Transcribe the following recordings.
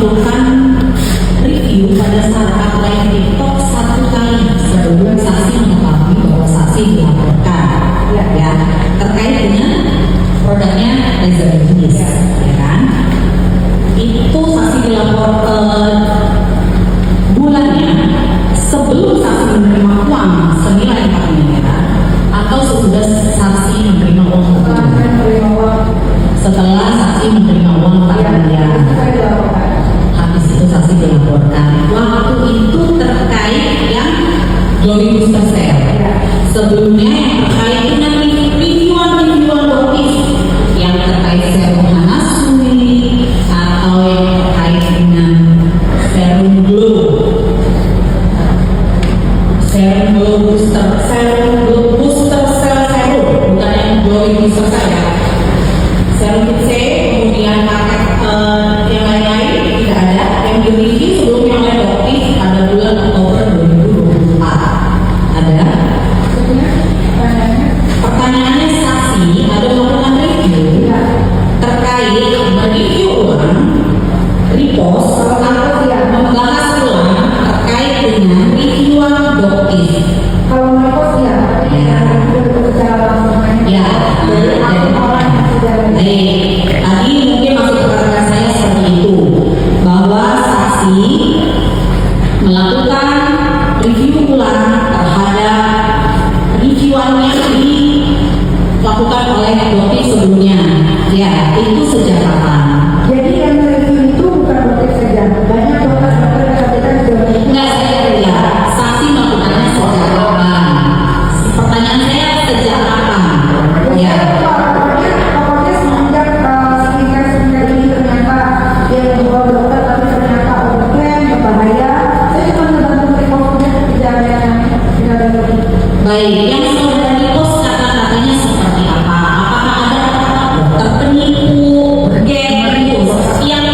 melakukan review pada saat live TikTok 1 kali sebelum saksi mengetahui bahwa saksi dilaporkan, ya, terkait dengan produknya laser jenis, ya kan? Itu saksi dilaporkan bulannya sebelum saksi menerima uang senilai 4 miliar atau sesudah saksi menerima uang setelah saksi menerima uang 4 miliar. Habis itu saksi dilaporkan. Waktu itu terkait yang 2000%. Sebelumnya yang terkait dengan reviewan notis yang terkait serum Hanasui atau yang terkait dengan serum glow booster cell serum, bukan yang glowing booster cell ya. Serum C, kemudian paket yang lain-lain tidak ada. Yang dimiliki sebelumnya oleh Dokis pada bulan Oktober 2024. Ada? Pertanyaannya, saksi ada melakukan review terkait mereview ulang, repost atau membahas ulang terkait dengan reviewan Dokis. Kalau repost ya, Ya, tadi mungkin masuk pertanyaan saya seperti itu, bahwa saksi melakukan review ulang terhadap reviewan yang dilakukan oleh Dokis sebelumnya. Ya, itu sejak kapan? jadi yang review itu bukan dokter saja, banyak dokter katakan juga. Enggak, saya lihat saksi melakukannya sejak kapan? Pertanyaan saya sejak kapan? Ya. Pokoknya semenjak skincare ini ternyata dia membawa dokter tapi ternyata overclaim berbahaya. Saya cuma mendapat reportnya tidak ada Baik, yang saudara repost kata-katanya seperti apa? Apakah ada dokter penipu, bergen, seperti yang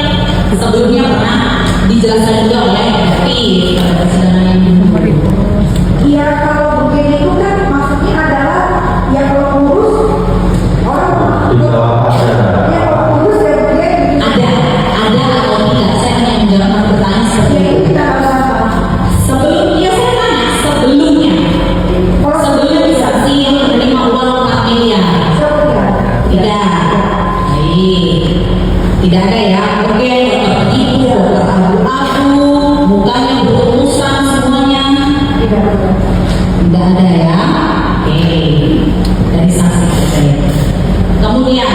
sebelumnya pernah dijelaskan juga oleh Dokis pada persidangan yang dulu? Iya, kalau begini itu kan maksudnya adalah ya kalau kurus orang ya kalau kurus ya begini Ada atau tidak? Saya hanya menjawab pertanyaan seperti jadi itu. kita harus apa? Sebelumnya saya tanya, sebelumnya sebelum saksi yang menerima uang 4 miliar. Tidak. Baik. Tidak ada ya. Oke, dokter penipu, dokter abu-abu, mukanya berurusan semuanya. Tidak ada ya. Oke. Dari saksi saja. Kemudian